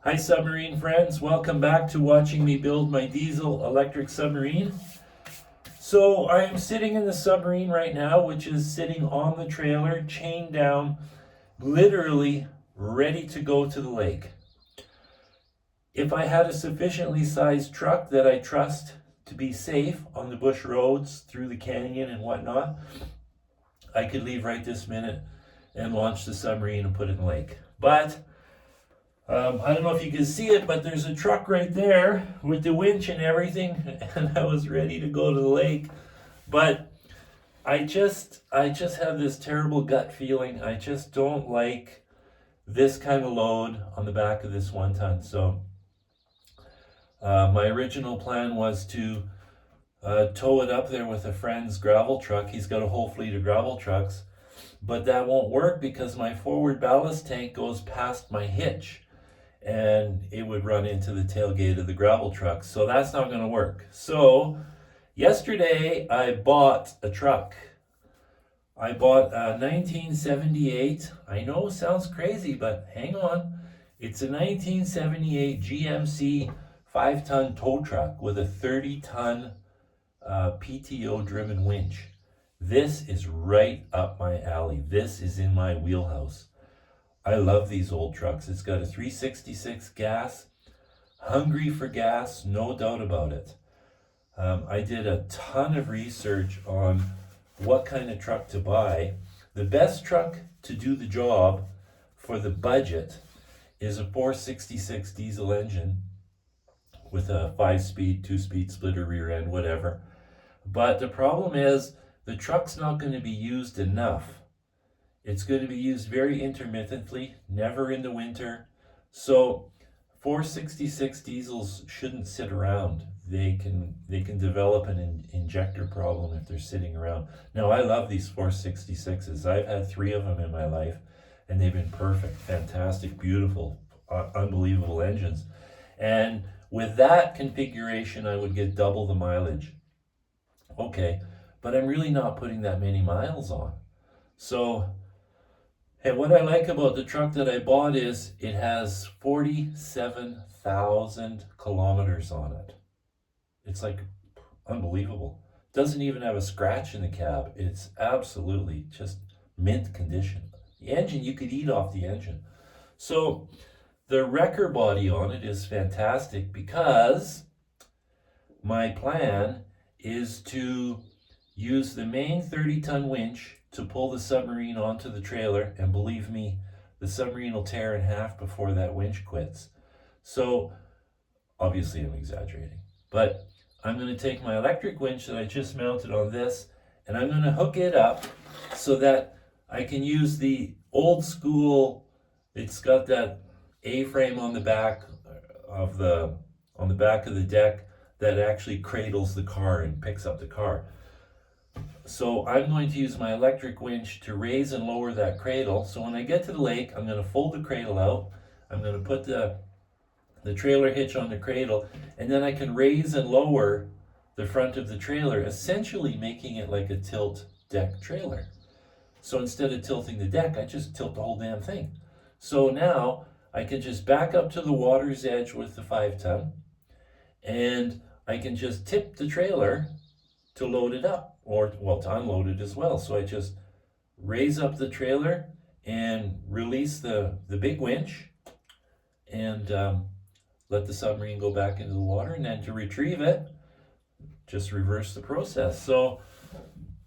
Hi submarine friends, welcome back to watching me build my diesel electric submarine. So I'm sitting in the submarine right now, which is sitting on the trailer, chained down, literally ready to go to the lake. If I had a sufficiently sized truck that I trust to be safe on the bush roads through the canyon and whatnot, I could leave right this minute and launch the submarine and put it in the lake. But I don't know if you can see it, but there's a truck right there with the winch and everything, and I was ready to go to the lake. But I just have this terrible gut feeling. I just don't like this kind of load on the back of this 1 ton. So my original plan was to tow it up there with a friend's gravel truck. He's got a whole fleet of gravel trucks, but that won't work because my forward ballast tank goes past my hitch and it would run into the tailgate of the gravel truck. So that's not going to work. So yesterday I bought a truck. I bought a 1978. I know it sounds crazy, but hang on. It's a 1978 GMC 5-ton tow truck with a 30-ton PTO driven winch. This is right up my alley. This is in my wheelhouse. I love these old trucks. It's got a 366 gas, hungry for gas, no doubt about it. I did a ton of research on what kind of truck to buy. The best truck to do the job for the budget is a 466 diesel engine with a 5-speed, 2-speed splitter rear end, whatever. But the problem is the truck's not going to be used enough. It's going to be used very intermittently, never in the winter. So 466 diesels shouldn't sit around. They can develop an injector problem if they're sitting around. Now I love these 466s. I've had 3 of them in my life and they've been perfect, fantastic, beautiful, unbelievable engines. And with that configuration I would get double the mileage. Okay, but I'm really not putting that many miles on. So, and what I like about the truck that I bought is it has 47,000 kilometers on it. It's like unbelievable. Doesn't even have a scratch in the cab. It's absolutely just mint condition. The engine, you could eat off the engine. So the wrecker body on it is fantastic because my plan is to use the main 30-ton winch to pull the submarine onto the trailer, and believe me, the submarine will tear in half before that winch quits. So obviously I'm exaggerating, but I'm going to take my electric winch that I just mounted on this and I'm going to hook it up so that I can use the old school. It's got that A-frame on the back of the deck that actually cradles the car and picks up the car. So I'm going to use my electric winch to raise and lower that cradle. So when I get to the lake, I'm going to fold the cradle out. I'm going to put the trailer hitch on the cradle, and then I can raise and lower the front of the trailer, essentially making it like a tilt deck trailer. So instead of tilting the deck, I just tilt the whole damn thing. So now I can just back up to the water's edge with the 5-ton, and I can just tip the trailer to load it up, or well, to unload it as well. So I just raise up the trailer and release the big winch and let the submarine go back into the water, and then to retrieve it, just reverse the process. So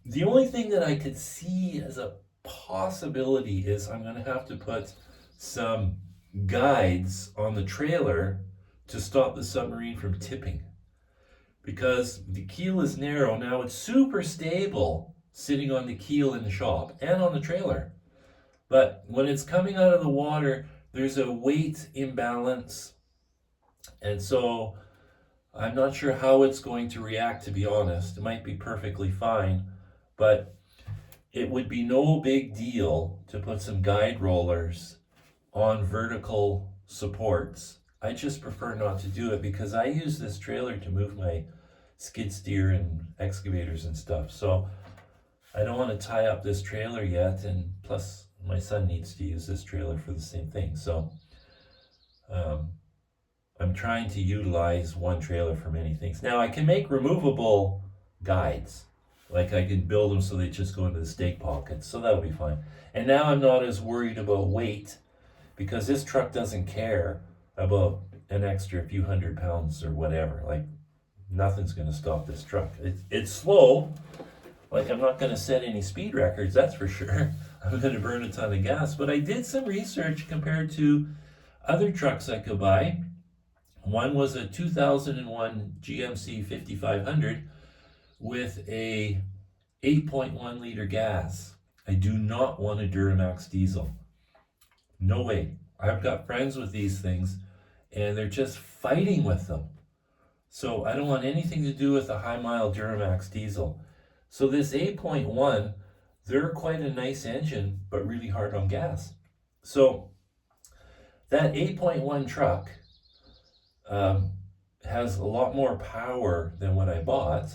the only thing that I could see as a possibility is I'm going to have to put some guides on the trailer to stop the submarine from tipping, because the keel is narrow. Now it's super stable sitting on the keel in the shop and on the trailer, but when it's coming out of the water, there's a weight imbalance, and so I'm not sure how it's going to react, to be honest. It might be perfectly fine, but it would be no big deal to put some guide rollers on vertical supports. I just prefer not to do it because I use this trailer to move my skid steer and excavators and stuff. So I don't want to tie up this trailer yet, and plus my son needs to use this trailer for the same thing. So I'm trying to utilize one trailer for many things. Now I can make removable guides. Like I can build them so they just go into the stake pockets, so that'll be fine. And now I'm not as worried about weight because this truck doesn't care about an extra few £100 or whatever. Like nothing's going to stop this truck. It's slow. Like I'm not going to set any speed records, that's for sure. I'm going to burn a ton of gas. But I did some research compared to other trucks I could buy. One was a 2001 GMC 5500 with a 8.1 liter gas. I do not want a Duramax diesel. No way. I've got friends with these things and they're just fighting with them. So I don't want anything to do with a high mile Duramax diesel. So this 8.1, they're quite a nice engine, but really hard on gas. So that 8.1 truck has a lot more power than what I bought,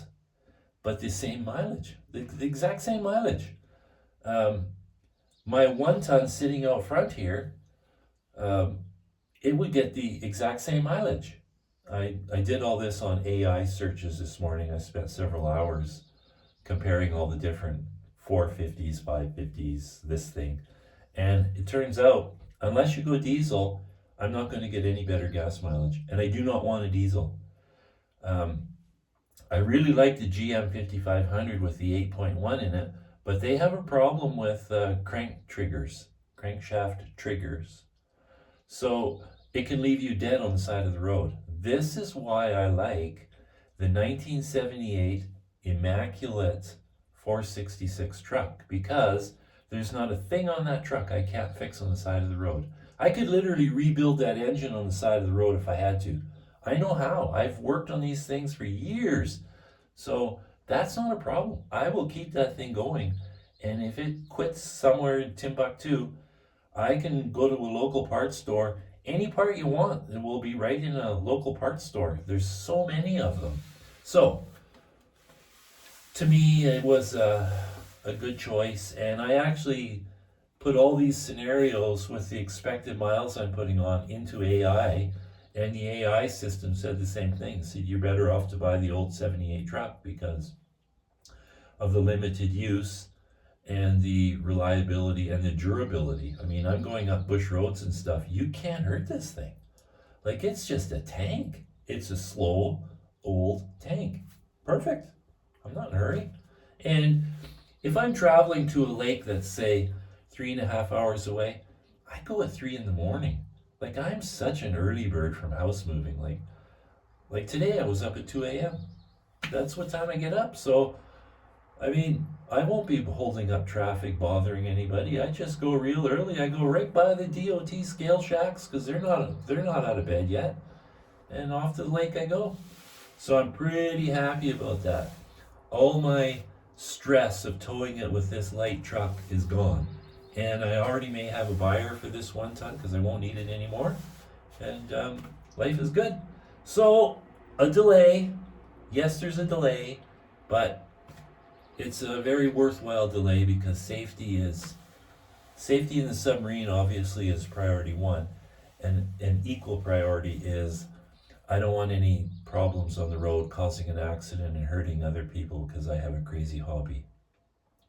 but the same mileage, the exact same mileage. My 1 ton sitting out front here, it would get the exact same mileage. I did all this on AI searches this morning. I spent several hours comparing all the different 450s, 550s, this thing. And it turns out, unless you go diesel, I'm not going to get any better gas mileage. And I do not want a diesel. I really like the GM 5500 with the 8.1 in it, but they have a problem with crankshaft triggers. So it can leave you dead on the side of the road. This is why I like the 1978 Immaculate 466 truck, because there's not a thing on that truck I can't fix on the side of the road. I could literally rebuild that engine on the side of the road if I had to. I know how. I've worked on these things for years. So that's not a problem. I will keep that thing going. And if it quits somewhere in Timbuktu, I can go to a local parts store. Any part you want, it will be right in a local parts store. There's so many of them. So to me, it was a good choice. And I actually put all these scenarios with the expected miles I'm putting on into AI, and the AI system said the same thing. It said you're better off to buy the old 78 truck because of the limited use and the reliability and the durability. I mean, I'm going up bush roads and stuff. You can't hurt this thing. Like, it's just a tank. It's a slow, old tank. Perfect. I'm not in a hurry. And if I'm traveling to a lake that's, say, 3.5 hours away, I go at 3 in the morning. Like, I'm such an early bird from house moving. Like today I was up at 2 a.m. That's what time I get up. So, I mean, I won't be holding up traffic, bothering anybody. I just go real early. I go right by the DOT scale shacks because they're not out of bed yet. And off to the lake I go. So I'm pretty happy about that. All my stress of towing it with this light truck is gone. And I already may have a buyer for this 1 ton because I won't need it anymore. And life is good. So, a delay. Yes, there's a delay, but it's a very worthwhile delay because safety in the submarine obviously is priority one. And an equal priority is I don't want any problems on the road causing an accident and hurting other people because I have a crazy hobby.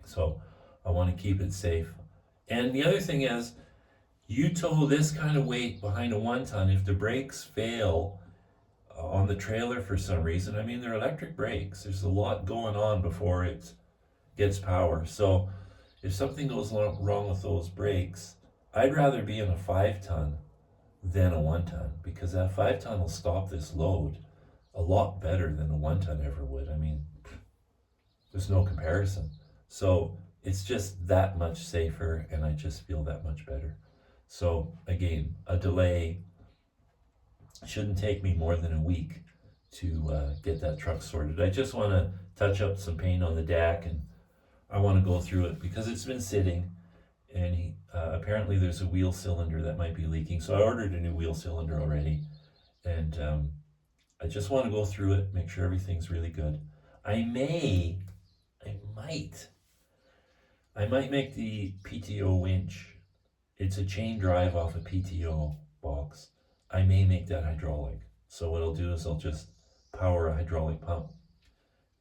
So I want to keep it safe. And the other thing is, you tow this kind of weight behind a 1 ton, if the brakes fail on the trailer for some reason, I mean, they're electric brakes. There's a lot going on before it gets power. So if something goes wrong with those brakes, I'd rather be in a 5 ton than a 1 ton because that 5 ton will stop this load a lot better than a 1 ton ever would. I mean, there's no comparison. So it's just that much safer and I just feel that much better. So again, a delay shouldn't take me more than a week to get that truck sorted. I just want to touch up some paint on the deck and I want to go through it because it's been sitting and apparently there's a wheel cylinder that might be leaking. So I ordered a new wheel cylinder already and I just want to go through it, make sure everything's really good. I might make the PTO winch. It's a chain drive off a PTO box. I may make that hydraulic. So what I'll do is I'll just power a hydraulic pump,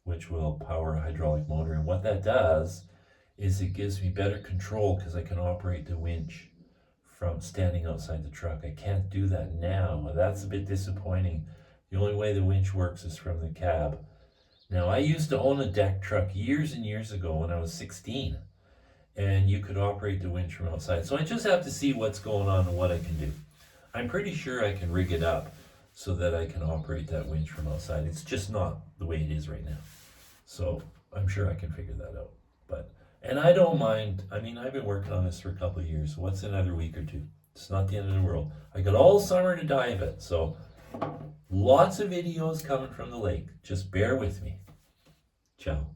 which will power a hydraulic motor. And what that does is it gives me better control because I can operate the winch from standing outside the truck. I can't do that now. That's a bit disappointing. The only way the winch works is from the cab. Now, I used to own a deck truck years and years ago when I was 16, and you could operate the winch from outside. So I just have to see what's going on and what I can do. I'm pretty sure I can rig it up so that I can operate that winch from outside. It's just not the way it is right now. So I'm sure I can figure that out. And I don't mind. I mean, I've been working on this for a couple of years. What's another week or two? It's not the end of the world. I got all summer to dive it. So lots of videos coming from the lake. Just bear with me. Ciao.